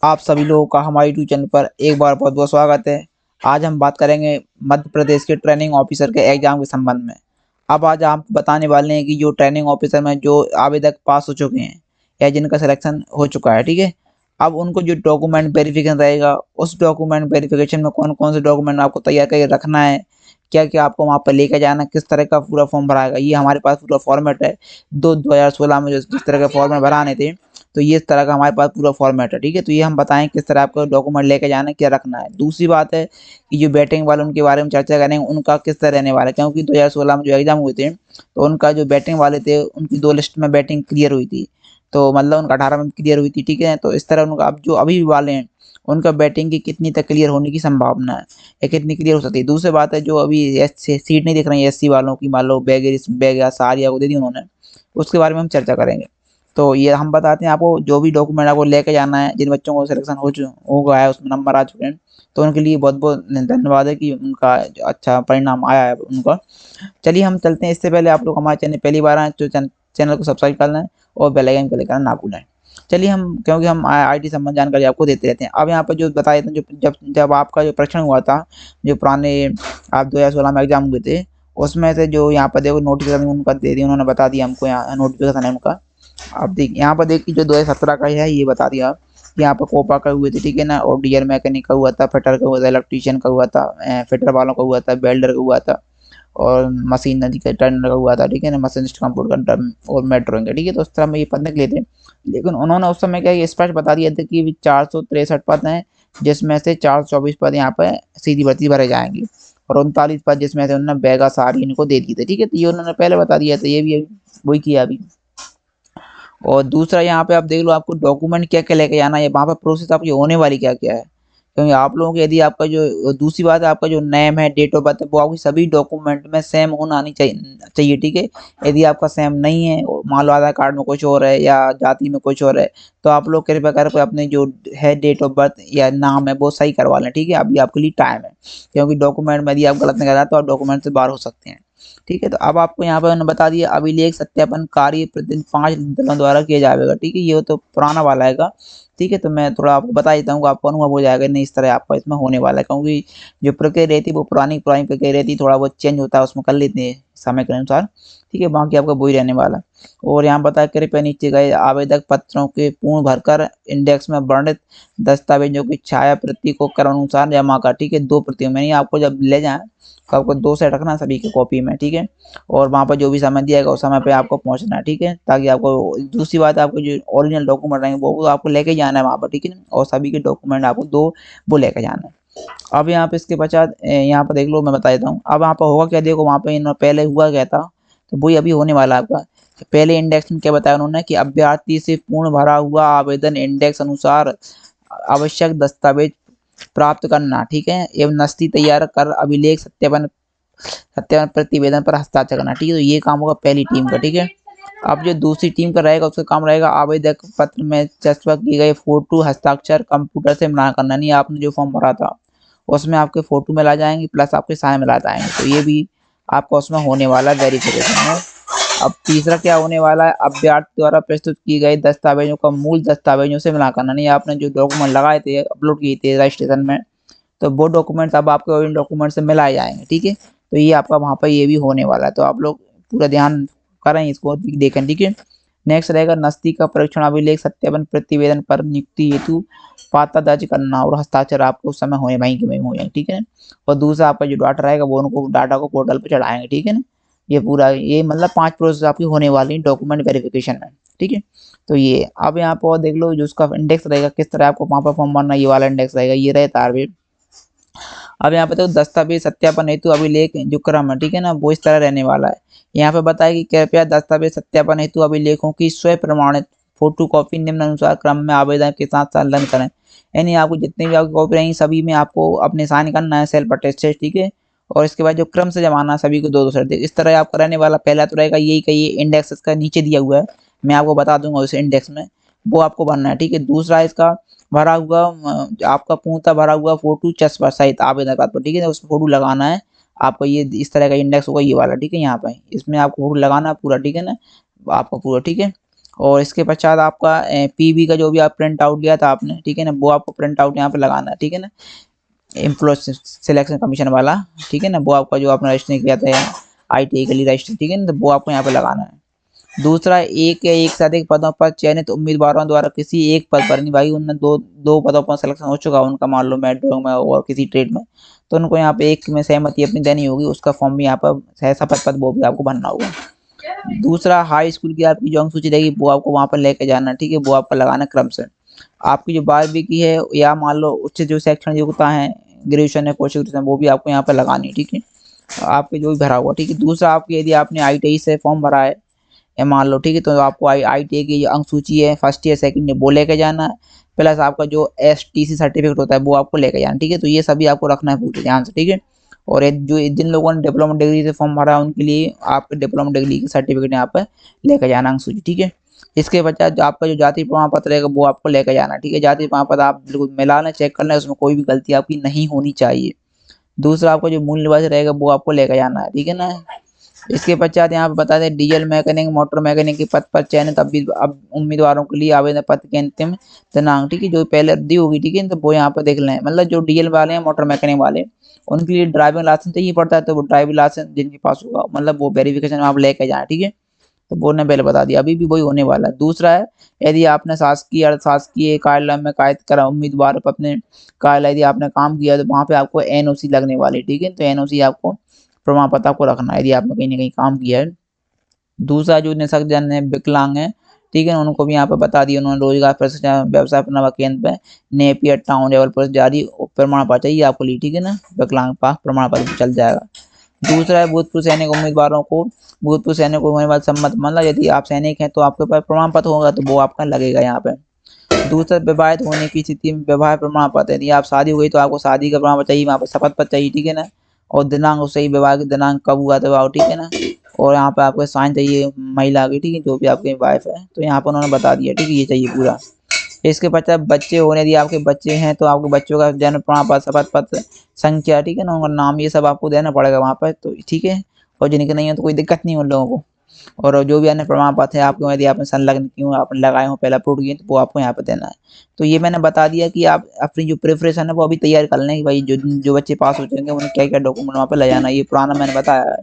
आप सभी लोगों का हमारे यूट्यूब चैनल पर एक बार बहुत बहुत स्वागत है। आज हम बात करेंगे मध्य प्रदेश के ट्रेनिंग ऑफिसर के एग्जाम के संबंध में। अब आज आप बताने वाले हैं कि जो ट्रेनिंग ऑफिसर में जो आवेदक पास हो चुके हैं या जिनका सिलेक्शन हो चुका है, ठीक है। अब उनको जो डॉक्यूमेंट वेरिफिकेशन रहेगा, उस डॉक्यूमेंट वेरिफिकेशन में कौन कौन से डॉक्यूमेंट आपको तैयार करके रखना है, क्या क्या आपको वहाँ पर लेकर जाना, किस तरह का पूरा फॉर्म भराएगा, ये हमारे पास पूरा फॉर्मेट है। 2016 में जिस तरह के फॉर्मेट भराने थे, तो ये इस तरह का हमारे पास पूरा फॉर्मेट है, ठीक है। तो ये हम बताएं किस तरह आपको डॉक्यूमेंट लेके जाना है, क्या रखना है। दूसरी बात है कि जो बैटिंग वाले उनके बारे में चर्चा करेंगे, उनका किस तरह रहने वाला है, क्योंकि 2016 में जो एग्जाम हुए थे तो उनका जो बैटिंग वाले थे उनकी 2 लिस्ट में बैटिंग क्लियर हुई थी, तो मतलब उनका 18 में क्लियर हुई थी, ठीक है। तो इस तरह उनका अब जो अभी वाले हैं उनका बैटिंग की कितनी तक क्लियर होने की संभावना है या कितनी क्लियर हो सकती है। दूसरी बात है जो अभी सीट नहीं दिख रही है एससी वालों की, मान लो बैग या सहारिया को दे दी उन्होंने, उसके बारे में हम चर्चा करेंगे। तो ये हम बताते हैं आपको जो भी डॉक्यूमेंट आपको लेके जाना है, जिन बच्चों को सिलेक्शन हो गया है, उसमें नंबर आ चुके हैं, तो उनके लिए बहुत बहुत धन्यवाद है कि उनका अच्छा परिणाम आया है उनका। चलिए हम चलते हैं। इससे पहले आप लोग हमारे चैनल पहली बार आए तो चैनल को सब्सक्राइब कर लें और बेल आइकन को लेकर ना भूलें। चलिए हम, क्योंकि हम आईटी संबंधी जानकारी आपको देते रहते हैं। अब यहाँ पर जो बताए थे, जो जब जब आपका जो परीक्षण हुआ था, जो पुराने आप 2016 में एग्जाम हुए थे, उसमें से जो यहाँ पर देखो नोटिफिकेशन उनका दे दिया, उन्होंने बता दिया हमको, यहाँ नोटिफिकेशन है उनका। आप देखिए यहाँ पर देखिए जो 2017 का है ये बता दिया। यहाँ पर कोपा का हुए थे, ठीक है ना, और डीएल मैकेनिक का हुआ था, फिटर का हुआ था, इलेक्ट्रीशियन का हुआ था, फिटर वालों का हुआ था, वेल्डर का हुआ था, और मशीनरी का टर्नर का हुआ था, ठीक है ना, मशीनिस्ट कंप्यूटर और मेट्रो का, ठीक है। तो उस तरह में ये पद निकले थे, लेकिन उन्होंने उस समय क्या ये स्पष्ट बता दिया था कि 463 पद हैं, जिसमें से 424 पद यहाँ पे सीधी भर्ती भरे जाएंगे, और 39 पद जिसमें से उन्होंने बैगा सारी इनको दे दिए थे, ठीक है। तो ये उन्होंने पहले बता दिया था, ये भी वही किया अभी। और दूसरा यहाँ पे आप देख लो आपको डॉक्यूमेंट क्या क्या लेके जाना है, वहाँ पर प्रोसेस आपकी होने वाली क्या क्या है, क्योंकि आप लोगों के यदि आपका जो दूसरी बात है आपका जो नेम है, डेट ऑफ बर्थ है, वो आपकी सभी डॉक्यूमेंट में सेम होना नहीं चाहिए, ठीक है। यदि आपका सेम नहीं है, मान लो आधार कार्ड में कुछ और है या जाति में कुछ और है, तो आप लोग कृपया करके अपने जो है डेट ऑफ बर्थ या नाम है वो सही करवा लें, ठीक है। अभी आपके लिए टाइम है, क्योंकि डॉक्यूमेंट में यदि आप गलत नहीं कराते तो आप डॉक्यूमेंट से बाहर हो सकते हैं, ठीक है। तो अब आपको यहाँ पे उन्होंने बता दिया अभिलेख सत्यापन कार्य प्रतिदिन 5 दलों द्वारा किया जाएगा, ठीक है। ये तो पुराना वाला है, ठीक है। तो मैं थोड़ा आपको बता देता हूँ, आपको अनुभव हो जाएगा नहीं इस तरह आपका इसमें होने वाला है, क्योंकि जो प्रक्रिया रहती है वो पुरानी पुरानी प्रक्रिया रहती है, थोड़ा बहुत चेंज होता है उसमें कर लेते हैं समय के अनुसार, ठीक है। बाकी आपका वही रहने वाला। और यहाँ बताया कृपया नीचे गए आवेदक पत्रों के पूर्ण भरकर इंडेक्स में वर्णित दस्तावेजों की छाया प्रति को क्रमानुसार जमा कर, ठीक है। 2 प्रतियों में, आपको जब ले जाए तो आपको 2 सेट रखना सभी की कॉपी में, ठीक है। और वहाँ पर जो भी समय दिया गया उस समय पे आपको पहुँचना है, ठीक है, ताकि आपको दूसरी बात आपको जो ओरिजिनल डॉक्यूमेंट रहेंगे वो आपको लेके जाना है वहाँ पर, ठीक है। और सभी के डॉक्यूमेंट आपको 2 वो लेके जाना है। अब यहाँ पे इसके पश्चात यहाँ पर देख लो, मैं बता देता हूँ अब यहाँ पर होगा क्या। देखो वहाँ पे पहले हुआ क्या था, तो वही अभी होने वाला है आपका। पहले इंडेक्स में क्या बताया उन्होंने कि अभ्यर्थी से पूर्ण भरा हुआ आवेदन इंडेक्स अनुसार आवश्यक दस्तावेज प्राप्त करना, ठीक है, एवं नस्ती तैयार कर अभिलेख सत्यापन सत्यापन प्रतिवेदन पर हस्ताक्षर करना, ठीक है। तो ये काम होगा पहली टीम का, ठीक है। अब जो दूसरी टीम का रहेगा उसका काम रहेगा आवेदक पत्र में चस्पा किए गए फोटो हस्ताक्षर कंप्यूटर से मिला करना। नहीं, आपने जो फॉर्म भरा था उसमें आपके फोटो मिला जाएंगे प्लस आपके साइन मिला जाएंगे, तो ये भी आपका उसमें होने वाला है वेरिफिकेशन में। अब तीसरा क्या होने वाला है, अभ्यर्थी द्वारा प्रस्तुत किए गए दस्तावेजों का मूल दस्तावेजों से मिला करना। नहीं, आपने जो डॉक्यूमेंट लगाए थे अपलोड किए थे रजिस्ट्रेशन में, तो वो डॉक्यूमेंट्स अब आपके इन डॉक्यूमेंट से मिलाए जाएंगे, ठीक है। तो ये आपका वहाँ पर ये भी होने वाला है, तो आप लोग पूरा ध्यान करें इसको, देखें, ठीक है। नेक्स्ट रहेगा नस्ती का परीक्षण अभिलेख सत्यापन प्रतिवेदन पर नियुक्ति हेतु पाता दर्ज करना और हस्ताक्षर आपको उस समय होने वहीं के वहीं हो जाएंगे, ठीक है। और दूसरा आपका जो डाटा रहेगा वो उनको डाटा को पोर्टल पर चढ़ाएंगे, ठीक है ना। ये पूरा ये मतलब 5 प्रोसेस आपकी होने वाली डॉक्यूमेंट वेरिफिकेशन में, ठीक है। तो ये अब यहाँ पर देख लो जो उसका इंडेक्स रहेगा किस तरह आपको वहाँ पर फॉर्म भरना, ये वाला इंडेक्स रहेगा, ये रहे तारवेल। अब यहाँ पे तो दस्तावेज सत्यापन हेतु अभिलेख जो क्रम है, ठीक है ना, वो इस तरह रहने वाला है। यहाँ पे बताया कि कृपया दस्तावेज सत्यापन हेतु अभिलेखों की स्वयं प्रमाणित फोटोकॉपी निम्नानुसार क्रम में आवेदन के साथ संलग्न करें। यानी आपको जितनी भी आपकी कॉपी रहेंगी सभी में आपको अपने साइन करना है, सेल्फ अटेस्टेड, ठीक है। और इसके बाद जो क्रम से जमाना सभी को 2-2 सेट, इस तरह आपका रहने वाला। पहला तो रहेगा यही का ये इंडेक्स इसका नीचे दिया हुआ है, मैं आपको बता दूंगा उस इंडेक्स में, वो आपको भरना है, ठीक है। दूसरा इसका भरा हुआ आपका पूर्णतः भरा हुआ फोटो चस्पा सहित आवेदन पत्र पर, ठीक है, उसमें फोटो लगाना है आपका। ये इस तरह का इंडेक्स होगा ये वाला, ठीक है। यहाँ पे इसमें आपको फोटो लगाना है पूरा, ठीक है ना, आपका पूरा, ठीक है। और इसके पश्चात आपका पीबी का जो भी आप प्रिंट आउट लिया था आपने, ठीक है ना, वो आपको प्रिंट आउट यहाँ पे लगाना है, ठीक है ना, एम्प्लॉय सिलेक्शन कमीशन वाला, ठीक है ना, वो आपका जो आपने रजिस्टर किया था ITI के लिए रजिस्टर, ठीक है ना, तो वो आपको यहाँ पे लगाना है। दूसरा, एक या एक से अधिक पदों पर चयनित उम्मीदवारों द्वारा किसी एक पद पर नहीं, भाई उनमें दो पदों पर सिलेक्शन हो चुका उनका, मान लो मेट्रो में और किसी ट्रेड में, तो उनको यहाँ पे एक में सहमति अपनी देनी होगी, उसका फॉर्म भी यहाँ पर शपथ पद वो भी आपको भरना होगा। दूसरा, हाई स्कूल की आपकी जो अंक सूची रहेगी वो आपको वहाँ पर लेके जाना, ठीक है, वो आपका लगाना क्रम से। आपकी जो 12वीं की है या मान लो उच्च जो शैक्षणिक योग्यता है, ग्रेजुएशन है, पोस्ट ग्रेजुएशन, वो भी आपको यहाँ पर लगानी है, ठीक है, आपके जो भी भरा हुआ, ठीक है। दूसरा, आपकी यदि आपने ITI से फॉर्म भरा है या मान लो, ठीक है, तो आपको ITI की जो अंक सूची है फर्स्ट ईयर सेकंड ईयर वो लेके जाना है, प्लस आपका जो STC सर्टिफिकेट होता है वो आपको लेके जाना, ठीक है, तो ये सभी आपको रखना है पूरे ध्यान से, ठीक है। और जो जिन लोगों ने डिप्लोमा डिग्री से फॉर्म भरा है उनके लिए आपके डिप्लोमा डिग्री की सर्टिफिकेट यहाँ पर लेके जाना अंक सूची, ठीक है। इसके पश्चात जो आपका जो जाति प्रमाण पत्र रहेगा वो आपको लेके जाना, ठीक है, जाति प्रमाण पत्र आप बिल्कुल मिला लें, चेक कर लें, उसमें कोई भी गलती आपकी नहीं होनी चाहिए। दूसरा, आपका जो मूल निवास रहेगा वो आपको लेके जाना है, ठीक है ना। इसके पश्चात यहाँ पे बता दें, डीजल मैकेनिक मोटर मैकेनिक के पद पर चयनित अब उम्मीदवारों के लिए आवेदन पत्र की अंतिम दिनांक, ठीक है, जो पहले दी होगी, ठीक है, तो वो यहाँ पर देख लें, मतलब जो डीजल वाले हैं मोटर मैकेनिक वाले उनके लिए ड्राइविंग लाइसेंस चाहिए पड़ता है, तो वो ड्राइविंग लाइसेंस जिनके पास होगा मतलब वो वेरिफिकेशन आप लेके जाए, ठीक है, तो वो ने पहले बता दिया, अभी भी वही होने वाला है। दूसरा है, यदि आपने शासकीय अर्धशासकीय कार्यालय में कायद करा उम्मीदवार अपने कार्यालय यदि आपने काम किया तो वहाँ पे आपको NOC लगने वाली, ठीक है, तो NOC आपको प्रमाण पत्र आपको रखना है यदि आपने कहीं ना कहीं काम किया है। दूसरा, जो निःशक्तजन है, विकलांग है, ठीक है, उनको भी यहाँ पे बता दिया उन्होंने, रोजगार प्रशिक्षण व्यवसाय अपना केंद्र पे नेपियर टाउन लेवल पर जारी प्रमाण पत्र चाहिए आपको लिए, ठीक है ना, विकलांग पास प्रमाण पत्र चल जाएगा। दूसरा है, भूतपूर्व सैनिक उम्मीदवारों को भूतपूर्व सैनिक होने वाले सम्मत, मतलब यदि आप सैनिक हैं तो आपके पास प्रमाण पत्र होगा तो वो आपका लगेगा यहाँ पे। दूसरा, विवाहित होने की स्थिति में विवाह प्रमाण पत्र, यदि आप शादी हो गई तो आपको शादी का प्रमाण पत्र चाहिए, वहाँ पर शपथ पत्र चाहिए, ठीक है ना, और दिनांक उससे ही विवाह की दिनांक कब हुआ था वो, ठीक है ना, और यहाँ पे आपको साइन चाहिए महिला की, ठीक है, जो भी आपकी वाइफ है, तो यहाँ पर उन्होंने बता दिया, ठीक है, ये चाहिए पूरा। इसके पश्चात बच्चे होने, यदि आपके बच्चे हैं तो आपके बच्चों का जन्म प्रमाण पत्र, शपथ पत्र, संख्या, ठीक है ना, उनका नाम, ये सब आपको देना पड़ेगा वहाँ पर, तो ठीक है, और जिनके नहीं है तो कोई दिक्कत नहीं उन लोगों को। और जो भी अन्य प्रमाण पत्र है आपके, यदि आपने संलग्न किए हो, आपने लगाए हो, पहले अपलोड किए तो वो आपको यहाँ पे देना है। तो ये मैंने बता दिया कि आप अपनी जो प्रिपरेशन है वो अभी तैयार कर लें कि भाई जो जो बच्चे पास हो जाएंगे उन्हें क्या क्या डॉक्यूमेंट वहाँ पे ले जाना है, ये पुराना मैंने बताया है,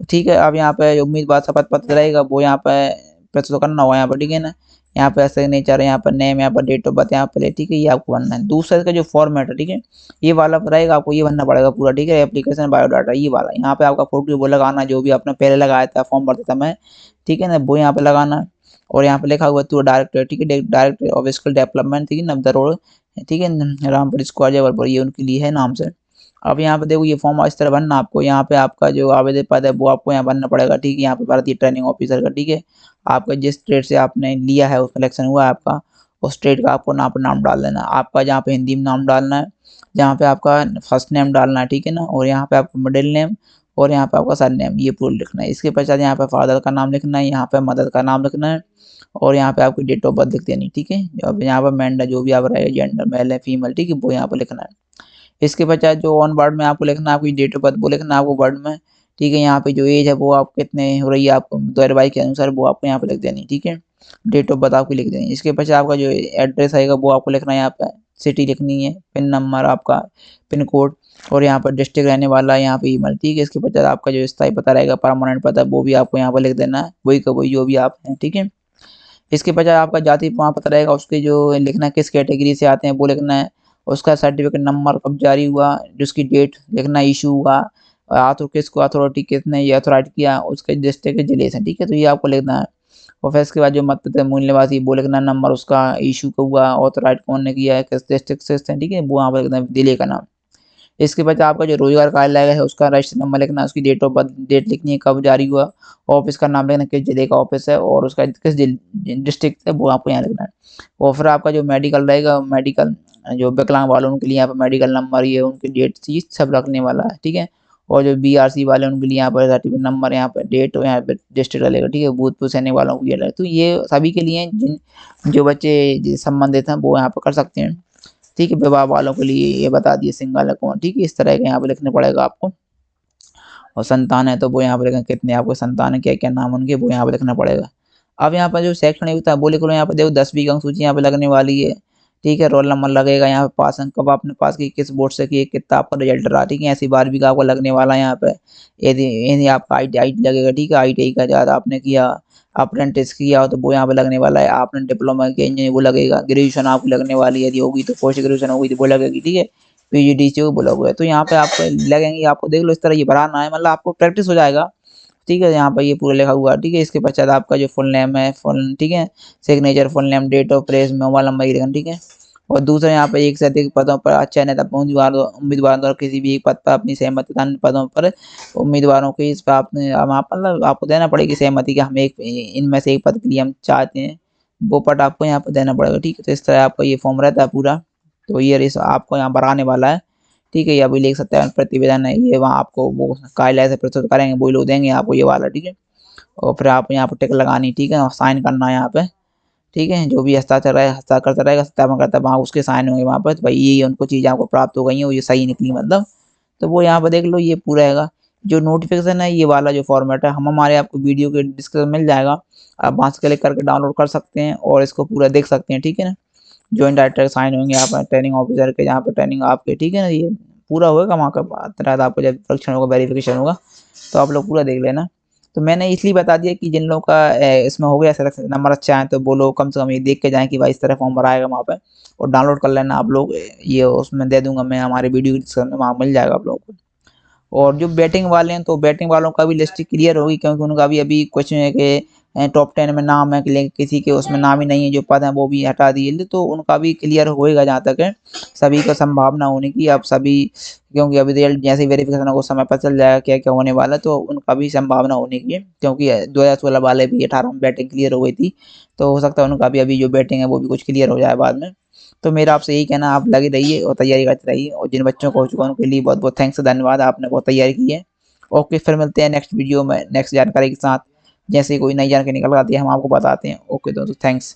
ठीक है। अब यहाँ पे उम्मीदवार शपथ पत्र रहेगा वो यहाँ पे प्रस्तुत करना होगा यहाँ पर, ठीक है ना, यहाँ पे सिग्नेचर, यहाँ पर नेम, यहाँ पर डेट ऑफ बर्थ, यहाँ पे, ठीक है, ये आपको भरना है। दूसरा इसका जो फॉर्मेट है, ठीक है, ये वाला रहेगा, आपको ये भरना पड़ेगा पूरा, ठीक है, एप्लीकेशन बायोडाटा ये वाला, यहाँ पे आपका फोटो वो लगाना जो भी आपने पहले लगाया था फॉर्म भरते समय, ठीक है ना, वो यहाँ पे लगाना। और यहाँ पे लिखा हुआ तो डायरेक्टर, ठीक है, डायरेक्टर ऑफ स्किल डेवलपमेंट, ठीक है, नवदा रोड, ठीक है, रामपुर स्क्वायर जबलपुर, ये उनके लिए है नाम से। अब यहाँ पे देखो ये फॉर्म इस तरह भरना आपको, यहाँ पे आपका जो आवेदन पद है वो आपको यहाँ भरना पड़ेगा, ठीक है, यहाँ पे भारतीय ट्रेनिंग ऑफिसर का, ठीक है, आपका जिस ट्रेड से आपने लिया है, सिलेक्शन हुआ है आपका, उस ट्रेड का आपको नाम डाल देना है, आपका जहाँ पे हिंदी में नाम डालना है, जहाँ पे आपका फर्स्ट नेम डालना है, ठीक है ना, और यहाँ पे आपका मिडिल नेम, और यहाँ पे आपका सर नेम, ये पूरा लिखना है। इसके पश्चात यहाँ पे फादर का नाम लिखना है, यहाँ पे मदर का नाम लिखना है, और यहाँ पे आपकी डेट ऑफ बर्थ लिख देनी, ठीक है, अब यहाँ पर मेंढा जो भी आप रहे जेंडर मेल है फीमेल, ठीक है, वो यहाँ पर लिखना है। इसके पश्चात जो ऑन वर्ड में आपको लिखना है, आपकी डेट ऑफ बर्थ वो लिखना है आपको वर्ड में, ठीक है, यहाँ पे जो एज है वो आप कितने हो रही है आपको 2022 के अनुसार वो आपको यहाँ पे लिख देनी, ठीक है, डेट ऑफ बर्थ आपको लिख देनी। इसके पश्चात आपका जो एड्रेस आएगा वो आपको लिखना है, यहाँ पे सिटी लिखनी है, पिन नंबर आपका, पिन कोड, और यहाँ पर डिस्ट्रिक्ट रहने वाला है, यहाँ पे ईमेल, ठीक है। इसके पश्चात आपका जो स्थायी पता रहेगा, परमानेंट पता, वो भी आपको यहाँ पर लिख देना है, वही का वही जो भी आप हैं, ठीक है। इसके बजाय आपका जाति प्रमाण पत्र रहेगा, उसके जो लिखना है किस कैटेगरी से आते हैं वो लिखना है, उसका सर्टिफिकेट नंबर कब जारी हुआ, जिसकी डेट लिखना, इशू हुआ, आथोर किसको अथॉरिटी किसने ये अथॉराइज किया, उसके डिस्ट्रिक्ट जिले से, ठीक है, तो ये आपको लिखना है। और फिर इसके बाद जो मत मूल निवासी वो लिखना, नंबर उसका, इशू कब हुआ, ऑथोराइज कौन ने किया है, किस डिस्ट्रिक्ट से, ठीक है, वो यहाँ पर लिखना है, जिले का नाम। इसके बाद आपका जो रोजगार कार्यालय है उसका रजिस्टर नंबर लिखना, उसकी डेट ऑफ बर्थ, डेट लिखनी है, कब जारी हुआ, ऑफिस का नाम लिखना, किस जिले का ऑफिस है, और उसका किस डिस्ट्रिक्ट है वो आपको यहाँ लिखना है। और फिर आपका जो मेडिकल रहेगा, मेडिकल जो विकलांग वाले उनके लिए यहाँ पर मेडिकल नंबर, ये उनकी डेट चीज सब रखने वाला है, ठीक है। और जो BRC वाले उनके लिए यहाँ पर सर्टिफिकेट नंबर, यहाँ पर डेट और यहाँ पर डिस्ट्रिक्ट लगेगा, ठीक है। भूतपूर्व सैनिक वालों को ये लगेगा, तो ये सभी के लिए जिन जो बच्चे संबंधित हैं वो यहाँ पर कर सकते हैं, ठीक है। विवाह वालों के लिए ये बता दिए, सिंगल है कौन, ठीक है, इस तरह के यहाँ पे लिखने पड़ेगा आपको। और संतान है तो वो यहाँ पे लिखें कितने आपको संतान है, क्या क्या नाम उनके वो यहाँ पे लिखना पड़ेगा। अब यहाँ पर जो शैक्षणिक वो लिख लो, यहाँ पे देखो 10वीं की अंक-सूची यहाँ पे लगने वाली है, ठीक है? रोल नंबर लगेगा यहाँ पे, पास अंक कब आपने पास की, किस बोर्ड से किए, कितना आपका रिजल्ट रहा, ठीक है? ऐसे ही 12वीं का आपको लगने वाला है यहाँ पे। यदि यदि आपका आईटी लगेगा, ठीक है? आईटीआई का ज़्यादा आपने किया, अप्रेंटिस किया हो तो वो यहाँ पे लगने वाला है, आपने डिप्लोमा किया इंजीनियरिंग वो लगेगा, ग्रेजुएशन आपकी लगने वाली है, यदि होगी तो पोस्ट ग्रेजुएशन होगी तो वो लगेगी, ठीक है? पीजीडीसीए वो लगेगा, तो यहाँ पे आपको लगेंगी, आपको देख लो इस तरह ये भराना है, मतलब आपको प्रैक्टिस हो जाएगा। ठीक है, यहाँ पर ये पूरा लिखा हुआ है, ठीक है? इसके पश्चात आपका जो फुल नेम है, ठीक है? Signature, full name, date of press, mobile number ये लिखना, ठीक है? और दूसरा यहाँ पे एक से अधिक पदों पर चयनित उम्मीदवार द्वारा किसी भी एक पद पर अपनी सहमति अन्य पदों पर उम्मीदवारों को इस पर आपने अब आप मतलब आपको देना पड़ेगी सहमति कि हम एक इनमें से एक पद के लिए हम चाहते हैं, वो पद आपको यहाँ पर देना पड़ेगा, ठीक है? तो इस तरह आपका ये फॉर्म रहता है पूरा, तो ये रेस आपको यहाँ पर आने वाला है। ठीक है, ये अभी लिख सकते हैं प्रतिवेदन है, ये वहाँ आपको वो कार्यालय से प्रस्तुत करेंगे, वही लोग देंगे आपको ये वाला, ठीक है? और फिर आप यहाँ पे टिक लगानी, ठीक है? और साइन करना है यहाँ पे, ठीक है? जो भी हस्ताक्षर है हस्ताक्षर करता रहेगा, सत्यापन करता है, वहाँ उसके साइन होंगे वहाँ पर, तो भाई ये उनको चीज़ें आपको प्राप्त हो गई हैं, वो ये सही निकली मतलब, तो वो यहाँ पे देख लो ये पूरा हैगा। जो नोटिफ़िकेशन है ये वाला जो फॉर्मेट है, हम हमारे आपको वीडियो के डिस्क्रिप्शन मिल जाएगा, आप वहाँ से क्लिक करके डाउनलोड कर सकते हैं और इसको पूरा देख सकते हैं, ठीक है ना? जॉइंट डायरेक्टर साइन होंगे यहाँ पर ट्रेनिंग ऑफिसर के, जहाँ पे ट्रेनिंग आपके, ठीक है ना? ये पूरा होगा वहाँ का बाद आपको जब परीक्षण होगा, वेरिफिकेशन होगा, तो आप लोग पूरा देख लेना। तो मैंने इसलिए बता दिया कि जिन लोगों का इसमें हो गया सिलेक्शन नंबर अच्छा है, तो वो लोग कम से कम ये देख के जाएँ कि भाई इस तरह फॉर्म भरा आएगा वहाँ पे, और डाउनलोड कर लेना आप लोग, ये उसमें दे दूँगा मैं हमारे वीडियो के डिस्क्रिप्शन में, वहाँ मिल जाएगा आप लोगों को। और जो बैटिंग वाले हैं, तो बैटिंग वालों का भी लिस्ट क्लियर होगी, क्योंकि उनका भी अभी कुछ है कि टॉप 10 में नाम है, लेकिन किसी के उसमें नाम ही नहीं है, जो पद हैं वो भी हटा दिए, तो उनका भी क्लियर होएगा जहाँ तक है। सभी को संभावना होने की, अब सभी, क्योंकि अभी रिजल्ट जैसे ही वेरिफिकेशन होगा उस समय पता चल जाएगा क्या-क्या होने वाला है, तो उनका भी संभावना होने की है, क्योंकि 2016 वाले भी 18 में बैटिंग क्लियर हो गई थी, तो हो सकता है उनका भी अभी जो बैटिंग है वो भी कुछ क्लियर हो जाए बाद में। तो मेरा आपसे यही कहना है, आप लगे रहिए और तैयारी करते रहिए, और जिन बच्चों को हो चुका है उनके लिए बहुत-बहुत थैंक्स, धन्यवाद, आपने बहुत तैयारी की है। ओके, फिर मिलते हैं नेक्स्ट वीडियो में नेक्स्ट जानकारी के साथ। जैसे ही कोई नई जानकारी निकल आती है हम आपको बताते हैं। ओके दोस्तों, थैंक्स।